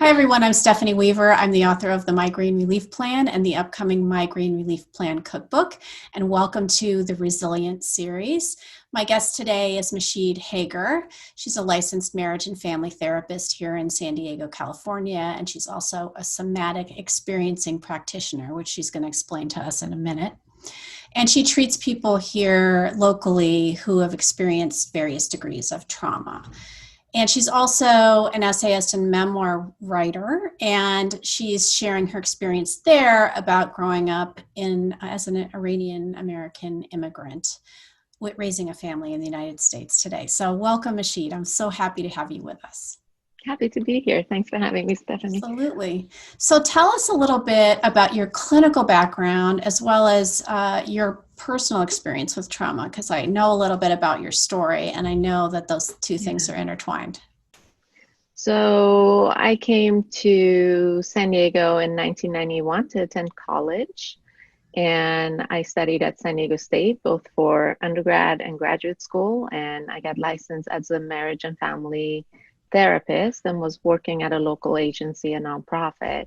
Hi, everyone. I'm Stephanie Weaver. I'm the author of the Migraine Relief Plan and the upcoming Migraine Relief Plan Cookbook. And welcome to the Resilient series. My guest today is Mahshid Hager. She's a licensed marriage and family therapist here in San Diego, California. And she's also a somatic experiencing practitioner, which she's going to explain to us in a minute. And she treats people here locally who have experienced various degrees of trauma. And she's also an essayist and memoir writer, and she's sharing her experience there about growing up as an Iranian American immigrant with raising a family in the United States today. So welcome, Mahshid. I'm so happy to have you with us. Happy to be here. Thanks for having me, Stephanie. Absolutely. So tell us a little bit about your clinical background as well as your personal experience with trauma, because I know a little bit about your story and I know that those two things are intertwined. So I came to San Diego in 1991 to attend college, and I studied at San Diego State, both for undergrad and graduate school, and I got licensed as a marriage and family therapist and was working at a local agency, a nonprofit,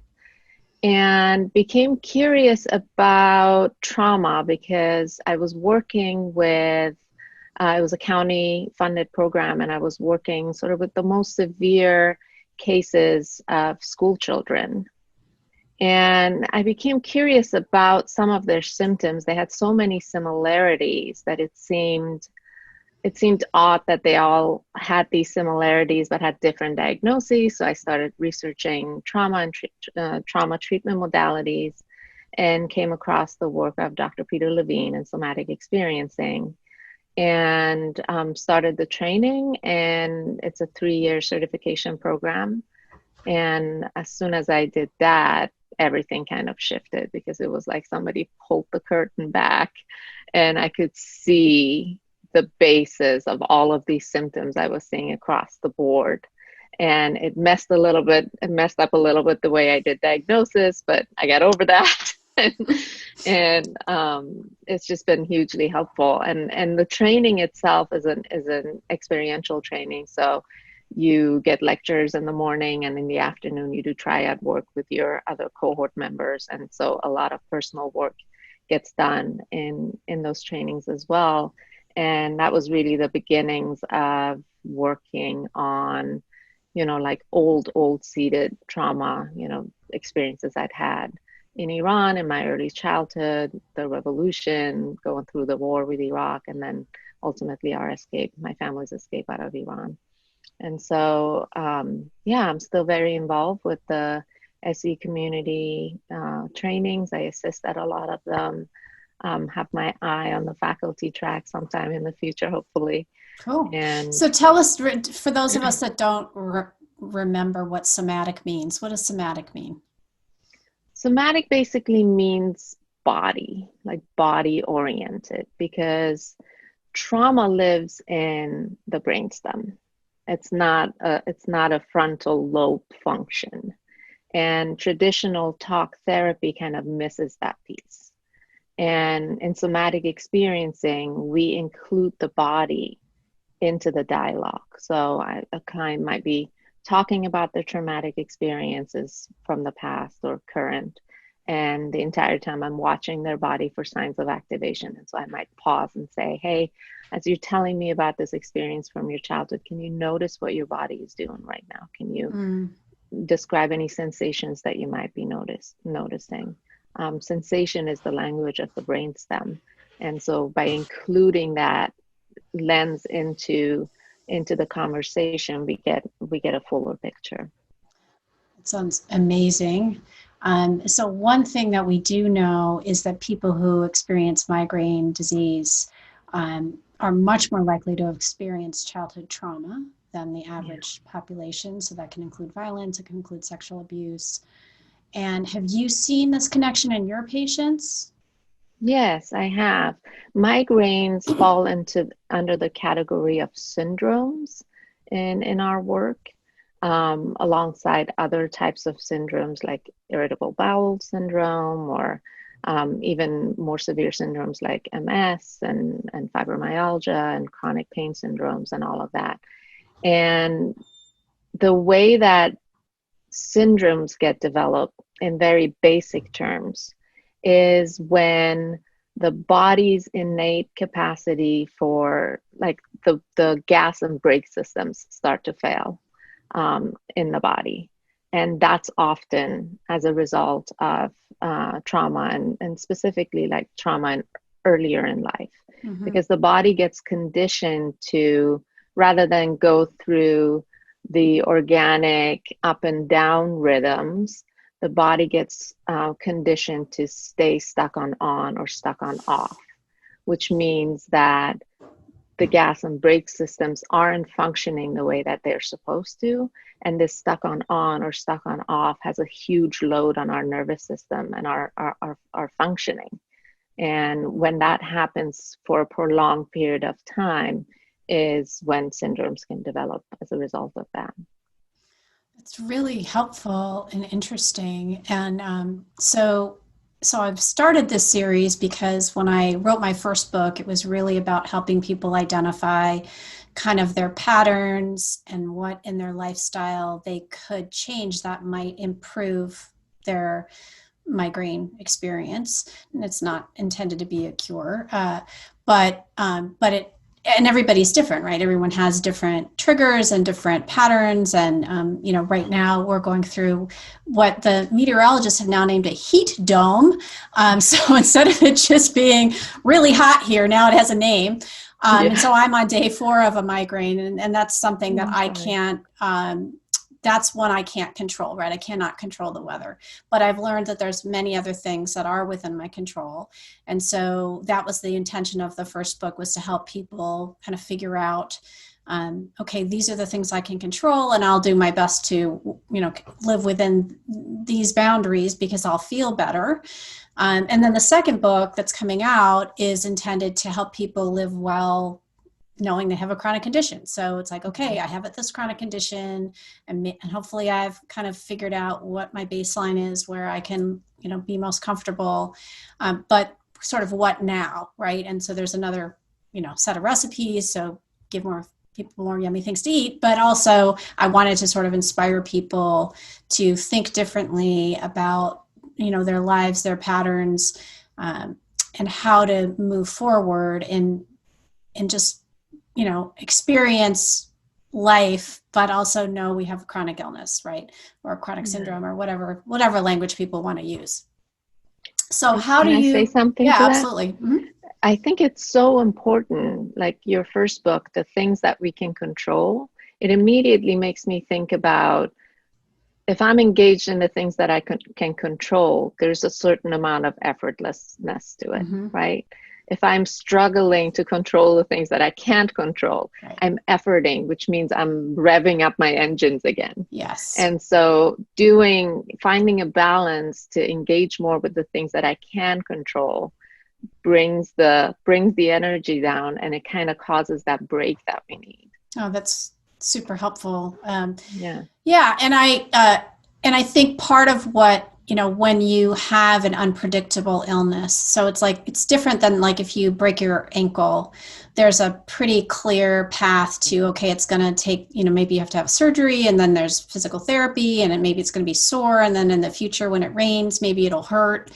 and became curious about trauma because I was working with, it was a county funded program, and I was working sort of with the most severe cases of school children. And I became curious about some of their symptoms. They had so many similarities that it seemed odd that they all had these similarities but had different diagnoses. So I started researching trauma and trauma treatment modalities and came across the work of Dr. Peter Levine in Somatic Experiencing, and started the training. And it's a 3-year certification program. And as soon as I did that, everything kind of shifted, because it was like somebody pulled the curtain back and I could see the basis of all of these symptoms I was seeing across the board. And it messed up a little bit the way I did diagnosis, but I got over that. and it's just been hugely helpful. And the training itself is an experiential training. So you get lectures in the morning, and in the afternoon you do triad work with your other cohort members. And so a lot of personal work gets done in those trainings as well. And that was really the beginnings of working on, like old seated trauma, experiences I'd had in Iran in my early childhood, the revolution, going through the war with Iraq, and then ultimately my family's escape out of Iran. And so, I'm still very involved with the SE community trainings. I assist at a lot of them. Have my eye on the faculty track sometime in the future, hopefully. Cool. And so tell us, for those of us that don't remember what somatic means, what does somatic mean? Somatic basically means body, like body oriented, because trauma lives in the brainstem. It's not a frontal lobe function, and traditional talk therapy kind of misses that piece. And in somatic experiencing, we include the body into the dialogue. So a client might be talking about their traumatic experiences from the past or current, and the entire time I'm watching their body for signs of activation. And so I might pause and say, hey, as you're telling me about this experience from your childhood, can you notice what your body is doing right now? Can you describe any sensations that you might be noticing? Sensation is the language of the brainstem. And so by including that lens into the conversation, we get a fuller picture. It sounds amazing. So one thing that we do know is that people who experience migraine disease are much more likely to have experienced childhood trauma than the average population. So that can include violence, it can include sexual abuse. And have you seen this connection in your patients? Yes, I have. Migraines fall under the category of syndromes in our work, alongside other types of syndromes like irritable bowel syndrome, or even more severe syndromes like MS and fibromyalgia and chronic pain syndromes and all of that. And the way that syndromes get developed in very basic terms is when the body's innate capacity for like the gas and brake systems start to fail in the body. And that's often as a result of trauma and specifically like trauma earlier in life, because the body gets conditioned to, rather than go through the organic up and down rhythms, the body gets conditioned to stay stuck on or stuck on off, which means that the gas and brake systems aren't functioning the way that they're supposed to. And this stuck on or stuck on off has a huge load on our nervous system and our functioning. And when that happens for a prolonged period of time is when syndromes can develop as a result of that. It's really helpful and interesting. And so I've started this series because when I wrote my first book, it was really about helping people identify kind of their patterns and what in their lifestyle they could change that might improve their migraine experience. And it's not intended to be a cure, but it, and everybody's different, right? Everyone has different triggers and different patterns. And, right now we're going through what the meteorologists have now named a heat dome. So instead of it just being really hot here, now it has a name. And so I'm on day 4 of a migraine, and that's something that I can't, that's one I can't control, right? I cannot control the weather, but I've learned that there's many other things that are within my control. And so that was the intention of the first book, was to help people kind of figure out, okay, these are the things I can control, and I'll do my best to, live within these boundaries because I'll feel better. And then the second book that's coming out is intended to help people live well, knowing they have a chronic condition. So it's like, okay, I have this chronic condition, and hopefully I've kind of figured out what my baseline is, where I can, be most comfortable, but sort of what now, right? And so there's another, set of recipes. So give more people more yummy things to eat, but also I wanted to sort of inspire people to think differently about, their lives, their patterns, and how to move forward and just, experience life, but also know we have a chronic illness, right? Or a chronic syndrome, or whatever language people want to use. So how Can do you say something yeah, to that? absolutely. Mm-hmm. I think it's so important, like your first book, the things that we can control. It immediately makes me think about, if I'm engaged in the things that I can control, there's a certain amount of effortlessness to it, right? If I'm struggling to control the things that I can't control, right, I'm efforting, which means I'm revving up my engines again. Yes. And so finding a balance to engage more with the things that I can control brings the energy down, and it kind of causes that break that we need. Oh, that's super helpful. Yeah. And I think part of what, when you have an unpredictable illness, so it's different than like if you break your ankle, there's a pretty clear path to, okay, it's going to take, maybe you have to have surgery, and then there's physical therapy, and maybe it's going to be sore. And then in the future, when it rains, maybe it'll hurt.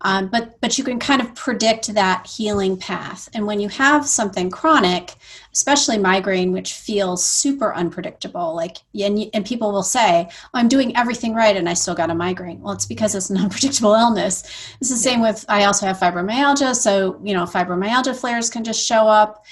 But you can kind of predict that healing path. And when you have something chronic, especially migraine, which feels super unpredictable, and people will say, I'm doing everything right and I still got a migraine. Well, it's because it's an unpredictable illness. It's the same with, I also have fibromyalgia. So, fibromyalgia flares can just show up.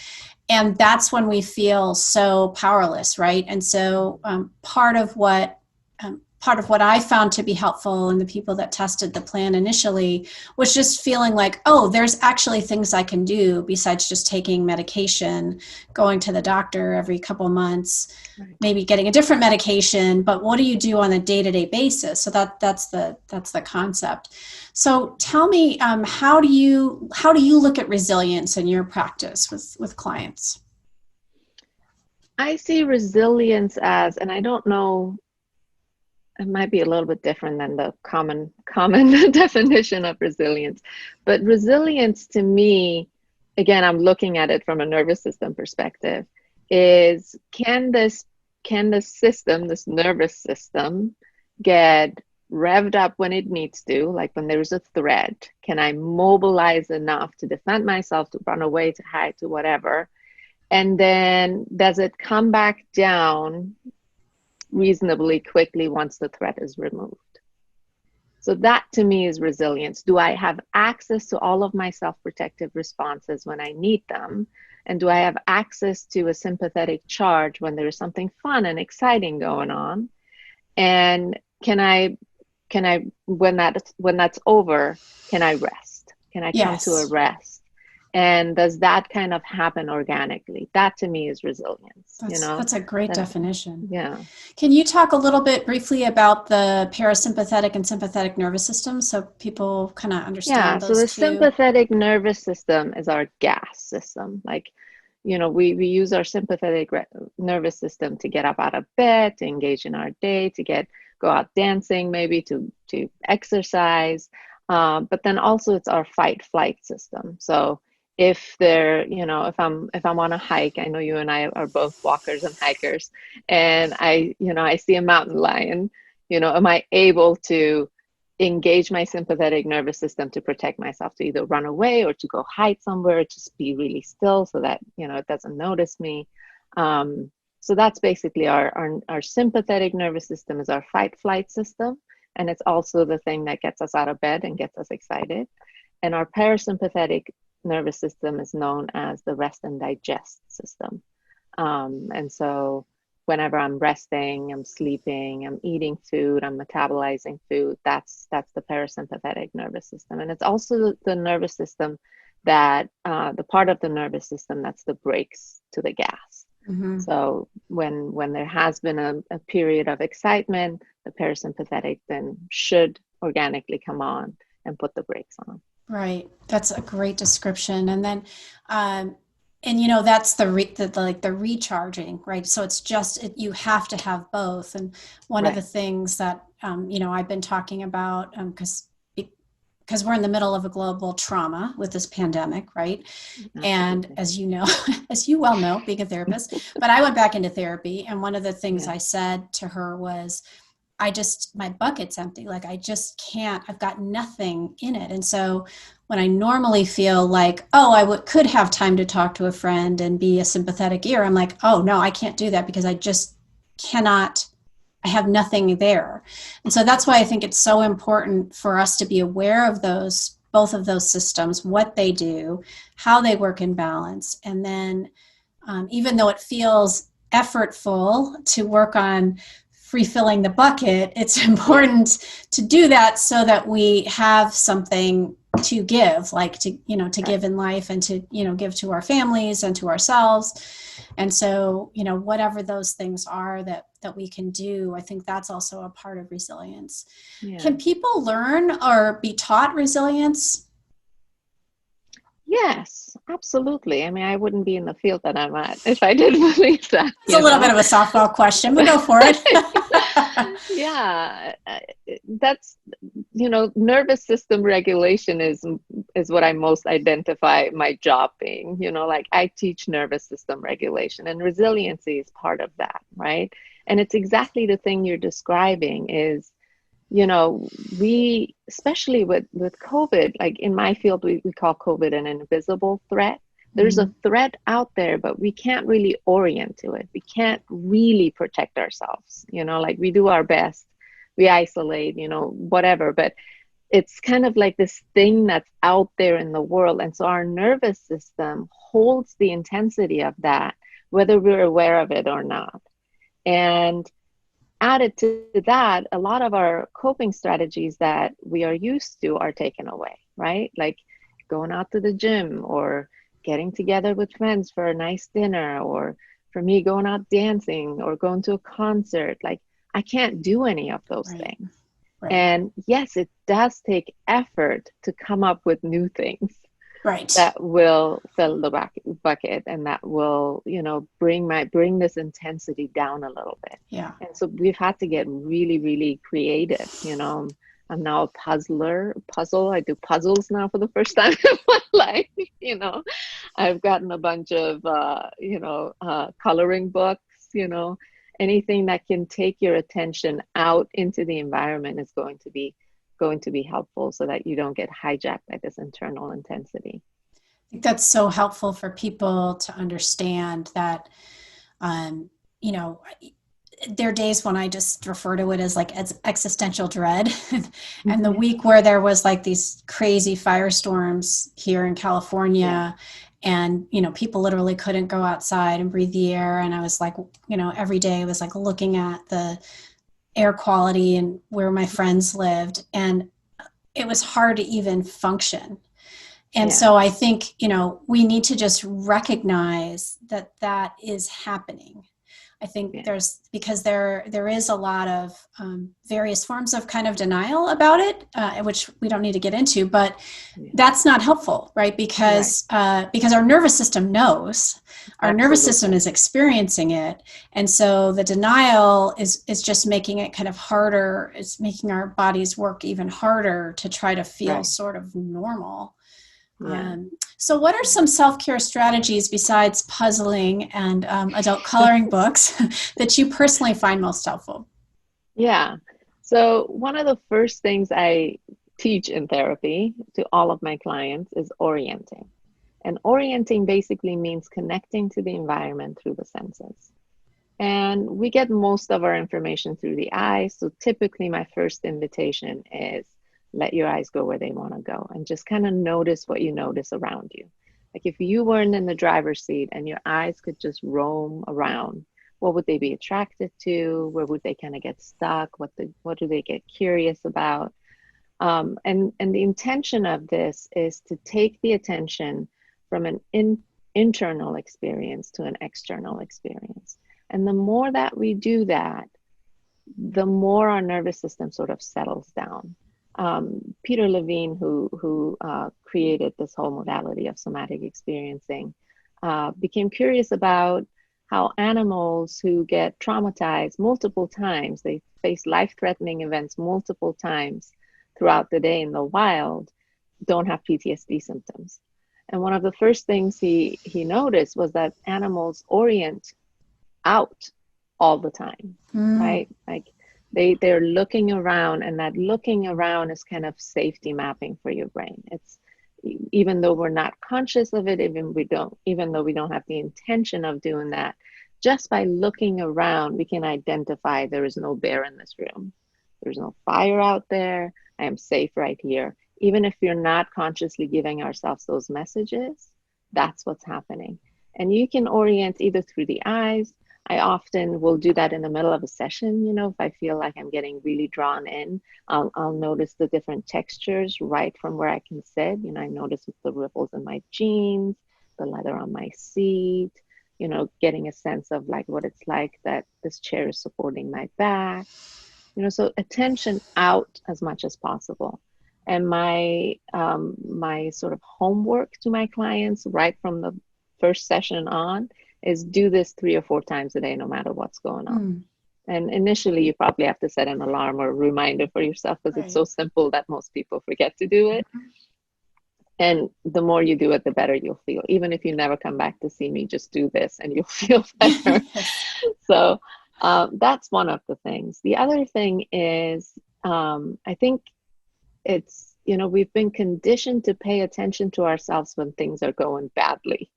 And that's when we feel so powerless, right? And so part of what I found to be helpful in the people that tested the plan initially was just feeling like, oh, there's actually things I can do besides just taking medication, going to the doctor every couple months, right, maybe getting a different medication, but what do you do on a day-to-day basis? So that's the concept. So tell me, how do you look at resilience in your practice with clients? I see resilience as, and I don't know, it might be a little bit different than the common definition of resilience, but resilience to me, again, I'm looking at it from a nervous system perspective, is can this system, this nervous system, get revved up when it needs to, like when there's a threat? Can I mobilize enough to defend myself, to run away, to hide, to whatever? And then does it come back down reasonably quickly once the threat is removed? So that to me is resilience. Do I have access to all of my self-protective responses when I need them? And do I have access to a sympathetic charge when there's something fun and exciting going on? And can I when that's over, can I rest? Can I come to a Yes. rest? And does that kind of happen organically? That to me is resilience, That's a great definition. Yeah. Can you talk a little bit briefly about the parasympathetic and sympathetic nervous system so people kind of Yeah, understand so those the two? sympathetic nervous system is our gas system. Like, we use our sympathetic nervous system to get up out of bed, to engage in our day, to go out dancing, maybe to exercise. But then also it's our fight flight system. So if I'm on a hike, I know you and I are both walkers and hikers, and I see a mountain lion, am I able to engage my sympathetic nervous system to protect myself, to either run away or to go hide somewhere, just be really still so that it doesn't notice me? So that's basically our sympathetic nervous system is our fight flight system, and it's also the thing that gets us out of bed and gets us excited. And our parasympathetic nervous system is known as the rest and digest system. And so whenever I'm resting, I'm sleeping, I'm eating food, I'm metabolizing food, that's the parasympathetic nervous system. And it's also the nervous system that the part of the nervous system that's the brakes to the gas. Mm-hmm. So when there has been a period of excitement, the parasympathetic then should organically come on and put the brakes on. Right. That's a great description. And then, and that's the recharging, right? So it's just, you have to have both. And one of the things that, I've been talking about, because we're in the middle of a global trauma with this pandemic, right? Absolutely. And as you know, as you well know, being a therapist, but I went back into therapy. And one of the things I said to her was, my bucket's empty. Like, I just can't, I've got nothing in it. And so when I normally feel like, oh, could have time to talk to a friend and be a sympathetic ear, I'm like, oh no, I can't do that because I just cannot, I have nothing there. And so that's why I think it's so important for us to be aware of both of those systems, what they do, how they work in balance. And then even though it feels effortful to work on refilling the bucket, it's important to do that so that we have something to give, like to give in life and to, give to our families and to ourselves. And so, whatever those things are that we can do, I think that's also a part of resilience. Yeah. Can people learn or be taught resilience? Yes, absolutely. I mean, I wouldn't be in the field that I'm at if I didn't believe that. It's a little bit of a softball question, but go for it. Yeah, that's, nervous system regulation is what I most identify my job being. Like, I teach nervous system regulation, and resiliency is part of that, right? And it's exactly the thing you're describing is, we, especially with COVID, like in my field, we call COVID an invisible threat. There's a threat out there, but we can't really orient to it. We can't really protect ourselves, like we do our best, we isolate, whatever, but it's kind of like this thing that's out there in the world. And so our nervous system holds the intensity of that, whether we're aware of it or not. And added to that, a lot of our coping strategies that we are used to are taken away, right? Like going out to the gym or getting together with friends for a nice dinner, or for me, going out dancing or going to a concert. Like, I can't do any of those things. Right. And yes, it does take effort to come up with new things. Right. That will fill the bucket and that will, bring this intensity down a little bit. Yeah. And so we've had to get really, really creative. I'm now a puzzler. I do puzzles now for the first time in my life. I've gotten a bunch of, coloring books, anything that can take your attention out into the environment is going to be helpful, so that you don't get hijacked by this internal intensity. I think that's so helpful for people to understand that, you know, there are days when I just refer to it as like existential dread. And the week where there was like these crazy firestorms here in California, and, you know, people literally couldn't go outside and breathe the air. And I was like, you know, every day I was like looking at the air quality and where my friends lived, and it was hard to even function. And so I think, you know, we need to just recognize that that is happening. I think because there is a lot of various forms of kind of denial about it, which we don't need to get into, but that's not helpful, right? Because our nervous system knows, our nervous system is experiencing it. And so the denial is just making it kind of harder. It's making our bodies work even harder to try to feel sort of normal. So what are some self-care strategies besides puzzling and adult coloring books that you personally find most helpful? Yeah. So one of the first things I teach in therapy to all of my clients is orienting. And orienting basically means connecting to the environment through the senses. And we get most of our information through the eyes. So typically my first invitation is, let your eyes go where they want to go, and just kind of notice what you notice around you. Like if you weren't in the driver's seat and your eyes could just roam around, what would they be attracted to? Where would they kind of get stuck? What do they get curious about? And the intention of this is to take the attention from an internal experience to an external experience. And the more that we do that, the more our nervous system sort of settles down. Peter Levine, who created this whole modality of somatic experiencing, became curious about how animals who get traumatized multiple times, they face life-threatening events multiple times throughout the day in the wild, don't have PTSD symptoms. And one of the first things he noticed was that animals orient out all the time, right? Like they're looking around, and that looking around is kind of safety mapping for your brain. It's, even though we're not conscious of it, even though we don't have the intention of doing that, just by looking around, we can identify there is no bear in this room. There's no fire out there. I am safe right here. Even if you're not consciously giving ourselves those messages, that's what's happening. And you can orient either through the eyes. I often will do that in the middle of a session. You know, if I feel like I'm getting really drawn in, I'll notice the different textures right from where I can sit. You know, I notice the ripples in my jeans, the leather on my seat, you know, getting a sense of like what it's like that this chair is supporting my back. You know, so attention out as much as possible. And my sort of homework to my clients right from the first session on is do this 3 or 4 times a day, no matter what's going on. And initially, you probably have to set an alarm or a reminder for yourself, because it's so simple that most people forget to do it. And the more you do it, the better you'll feel. Even if you never come back to see me, just do this and you'll feel better. So that's one of the things. The other thing is, I think it's, you know, we've been conditioned to pay attention to ourselves when things are going badly.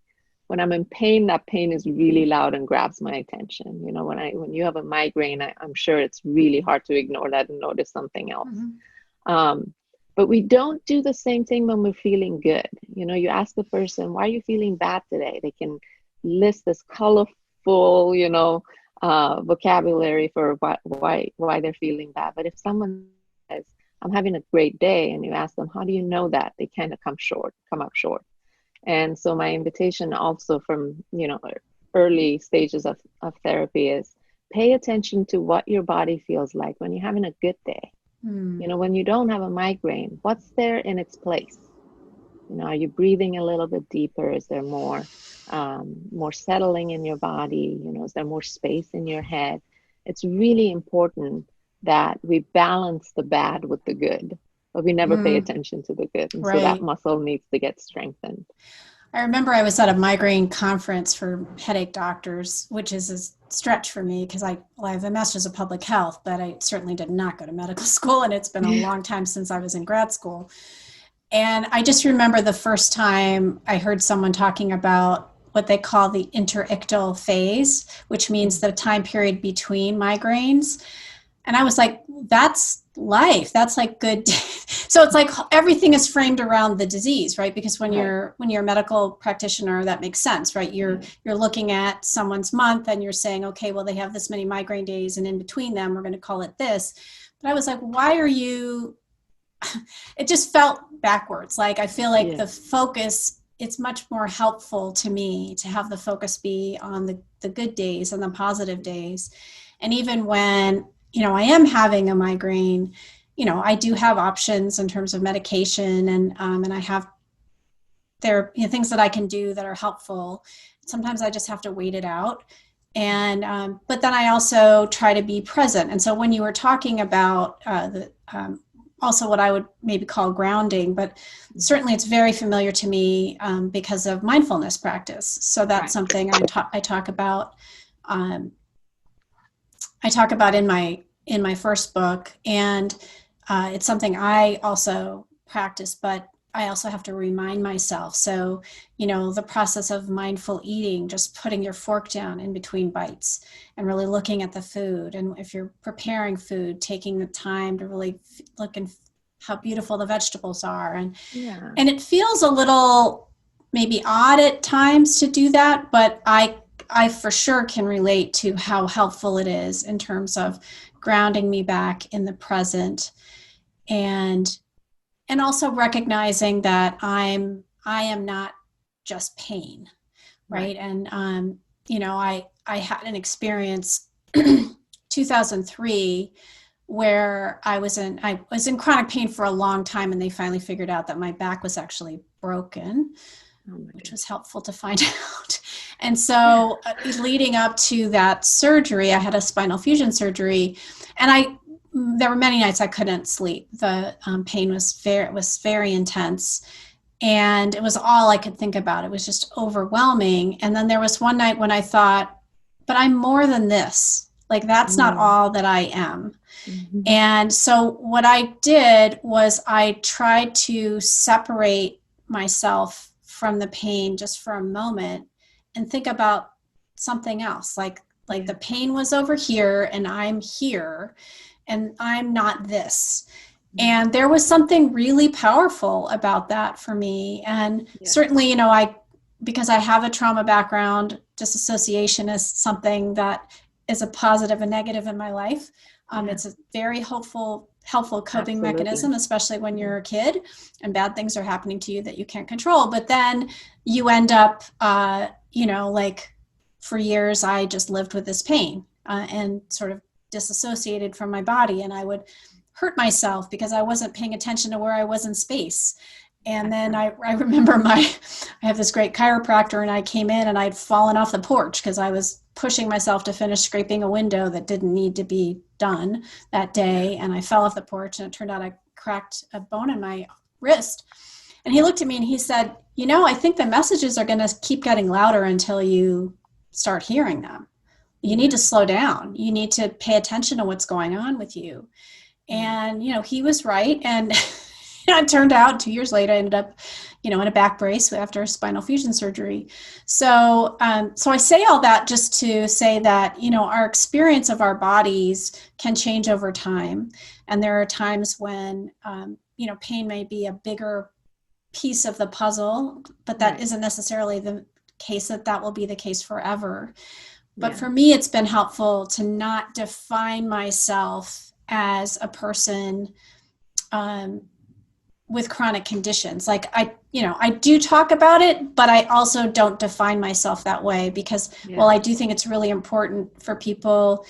When I'm in pain, that pain is really loud and grabs my attention. You know, when you have a migraine, I'm sure it's really hard to ignore that and notice something else. But we don't do the same thing when we're feeling good. You know, you ask the person, why are you feeling bad today? They can list this colorful, you know, vocabulary for why they're feeling bad. But if someone says, I'm having a great day, and you ask them, how do you know that? They kind of come up short. And so my invitation also from, you know, early stages of therapy is pay attention to what your body feels like when you're having a good day. You know, when you don't have a migraine, what's there in its place? You know, are you breathing a little bit deeper? Is there more settling in your body? You know, is there more space in your head? It's really important that we balance the bad with the good, but we never pay attention to the good. And so that muscle needs to get strengthened. I remember I was at a migraine conference for headache doctors, which is a stretch for me because I have a master's of public health, but I certainly did not go to medical school, and it's been a long time since I was in grad school. And I just remember the first time I heard someone talking about what they call the interictal phase, which means the time period between migraines. And I was like, that's life. That's like good. So it's like everything is framed around the disease, right? Because when you're a medical practitioner, that makes sense, right? You're looking at someone's month and you're saying, okay, well, they have this many migraine days, and in between them, we're going to call it this. But I was like, why are you? It just felt backwards. Like I feel like the focus, it's much more helpful to me to have the focus be on the good days and the positive days. And even when, I am having a migraine, I do have options in terms of medication, and I have there are things that I can do that are helpful. Sometimes I just have to wait it out. And but then I also try to be present. And so when you were talking about also what I would maybe call grounding, but certainly it's very familiar to me because of mindfulness practice. So that's something I talk about. I talk about in my first book, and it's something I also practice, but I also have to remind myself. So, the process of mindful eating, just putting your fork down in between bites and really looking at the food. And if you're preparing food, taking the time to really look and how beautiful the vegetables are. And it feels a little maybe odd at times to do that, but I for sure can relate to how helpful it is in terms of grounding me back in the present, and also recognizing that I am not just pain, right? And I had an experience 2003 where I was in chronic pain for a long time, and they finally figured out that my back was actually broken, which was helpful to find out. And so leading up to that surgery, I had a spinal fusion surgery, and there were many nights I couldn't sleep. The pain was very intense, and it was all I could think about. It was just overwhelming. And then there was one night when I thought, but I'm more than this. Like, that's not all that I am. Mm-hmm. And so what I did was I tried to separate myself from the pain just for a moment and think about something else. Like the pain was over here and I'm here, and I'm not this. And there was something really powerful about that for me. And certainly, because I have a trauma background, disassociation is something that is a positive and negative in my life. It's a very helpful coping mechanism, especially when you're a kid and bad things are happening to you that you can't control. But then you end up, like for years, I just lived with this pain and sort of disassociated from my body. And I would hurt myself because I wasn't paying attention to where I was in space. And then I remember I have this great chiropractor, and I came in and I'd fallen off the porch because I was pushing myself to finish scraping a window that didn't need to be done that day. And I fell off the porch, and it turned out I cracked a bone in my wrist. And he looked at me and he said, I think the messages are going to keep getting louder until you start hearing them. You need to slow down. You need to pay attention to what's going on with you. And, he was right. And it turned out 2 years later, I ended up, in a back brace after a spinal fusion surgery. So I say all that just to say that, our experience of our bodies can change over time. And there are times when, pain may be a bigger piece of the puzzle, but that isn't necessarily the case that will be the case forever. But for me, it's been helpful to not define myself as a person with chronic conditions. Like I do talk about it, but I also don't define myself that way because, well, I do think it's really important for people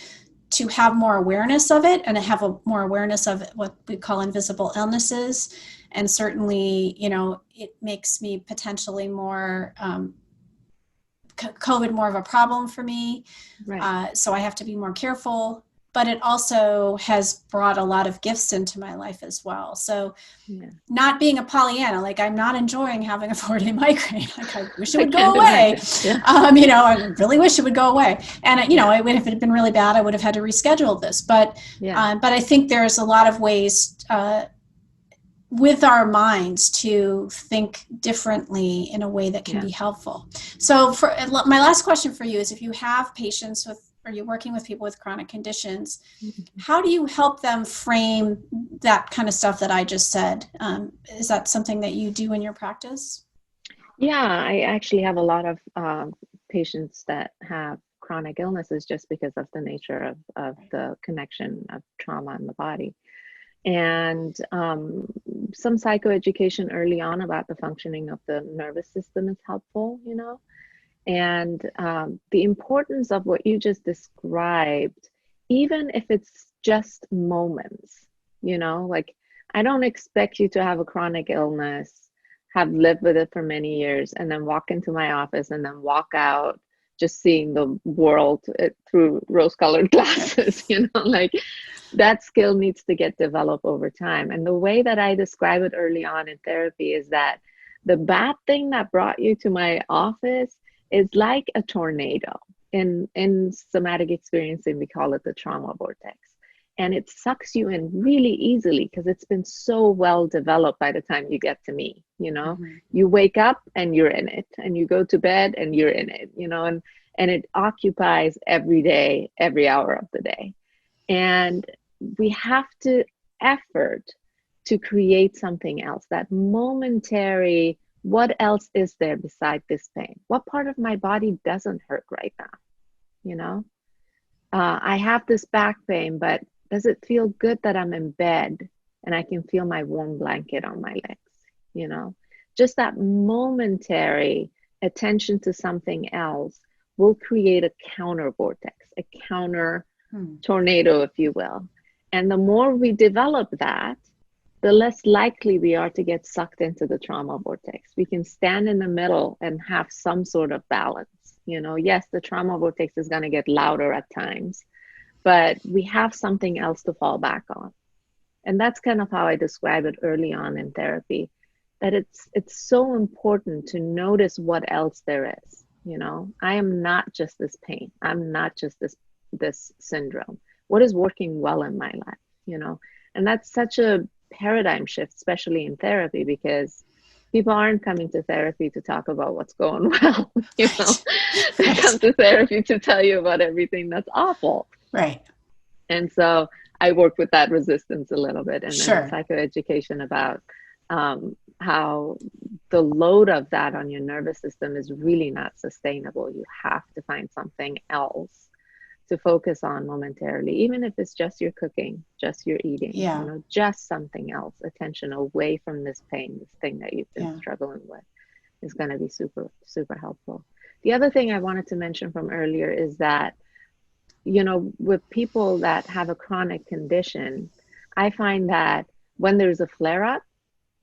to have more awareness of it and have more awareness of what we call invisible illnesses. And certainly, it makes me potentially more, COVID more of a problem for me. Right. So I have to be more careful. but it also has brought a lot of gifts into my life as well. So Yeah. not being a Pollyanna, like I'm not enjoying having a 4-day migraine. Like I wish it I would go can't away. imagine. Yeah. I really wish it would go away. And if it had been really bad, I would have had to reschedule this. But I think there's a lot of ways with our minds to think differently in a way that can be helpful. So for my last question for you is, if you have patients with, or you're working with people with chronic conditions, how do you help them frame that kind of stuff that I just said? Is that something that you do in your practice? Yeah, I actually have a lot of patients that have chronic illnesses just because of the nature of the connection of trauma in the body. And some psychoeducation early on about the functioning of the nervous system is helpful, and the importance of what you just described, even if it's just moments, like I don't expect you to have a chronic illness, have lived with it for many years, and then walk into my office and then walk out just seeing the world through rose-colored glasses, like that skill needs to get developed over time. And the way that I describe it early on in therapy is that the bad thing that brought you to my office is like a tornado. In somatic experiencing, we call it the trauma vortex. And it sucks you in really easily because it's been so well developed by the time you get to me, You wake up and you're in it, and you go to bed and you're in it, and it occupies every day, every hour of the day. And we have to effort to create something else, that momentary, what else is there beside this pain? What part of my body doesn't hurt right now? I have this back pain, but does it feel good that I'm in bed and I can feel my warm blanket on my legs? Just that momentary attention to something else will create a counter vortex, a counter tornado, if you will. And the more we develop that, the less likely we are to get sucked into the trauma vortex. We can stand in the middle and have some sort of balance. Yes, the trauma vortex is going to get louder at times, but we have something else to fall back on. And that's kind of how I describe it early on in therapy, that it's so important to notice what else there is. I am not just this pain. I'm not just this syndrome. What is working well in my life? And that's such a paradigm shift, especially in therapy, because people aren't coming to therapy to talk about what's going well. They come to therapy to tell you about everything that's awful. Right. And so I work with that resistance a little bit, and Sure. then psychoeducation about how the load of that on your nervous system is really not sustainable. You have to find something else to focus on momentarily, even if it's just your cooking, just your eating, just something else. Attention away from this pain, this thing that you've been struggling with, is going to be super, super helpful. The other thing I wanted to mention from earlier is that, with people that have a chronic condition, I find that when there's a flare-up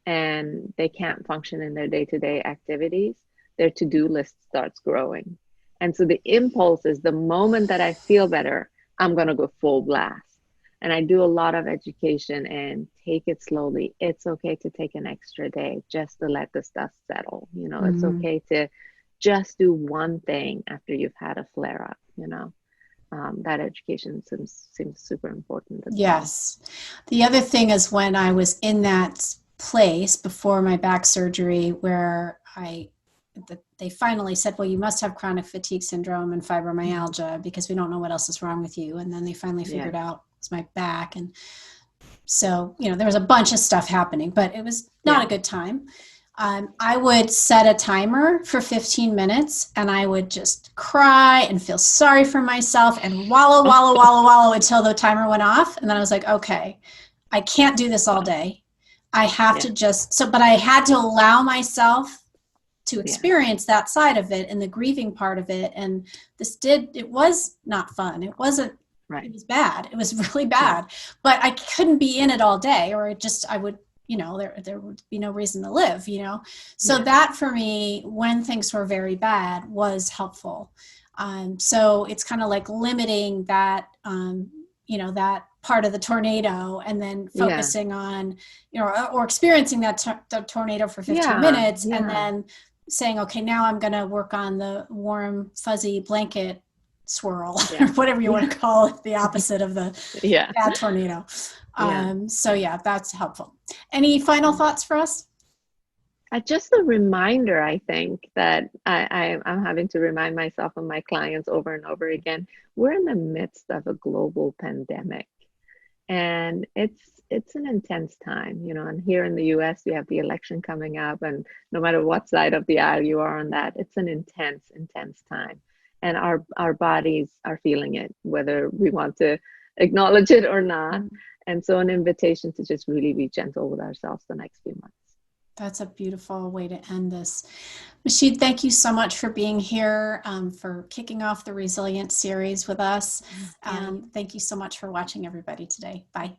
and they can't function in their day-to-day activities, their to-do list starts growing. And so the impulse is, the moment that I feel better, I'm going to go full blast. And I do a lot of education and take it slowly. It's okay to take an extra day just to let the dust settle. It's okay to just do one thing after you've had a flare up, that education seems super important. Yes. The other thing is, when I was in that place before my back surgery where they finally said, well, you must have chronic fatigue syndrome and fibromyalgia because we don't know what else is wrong with you. And then they finally figured out it was my back. And so, there was a bunch of stuff happening, but it was not a good time. I would set a timer for 15 minutes and I would just cry and feel sorry for myself and wallow until the timer went off. And then I was like, okay, I can't do this all day. I have to but I had to allow myself to experience that side of it and the grieving part of it. And it was not fun. It wasn't, it was bad. It was really bad, but I couldn't be in it all day, or I would, there would be no reason to live, So that for me, when things were very bad, was helpful. So it's kind of like limiting that, that part of the tornado, and then Yeah. focusing on, or experiencing the tornado for 15 Yeah. minutes, and Yeah. then saying, okay, now I'm going to work on the warm, fuzzy blanket swirl, or Yeah. whatever you Yeah. want to call it, the opposite of the Yeah. bad tornado. Yeah. So yeah, that's helpful. Any final thoughts for us? Just a reminder, I think, that I'm having to remind myself and my clients over and over again. We're in the midst of a global pandemic, and it's an intense time, and here in the US we have the election coming up, and no matter what side of the aisle you are on that, it's an intense time. And our bodies are feeling it, whether we want to acknowledge it or not. And so an invitation to just really be gentle with ourselves the next few months. That's a beautiful way to end this. Mahshid, thank you so much for being here, for kicking off the Resilient series with us. Yeah. Thank you so much for watching, everybody, today. Bye.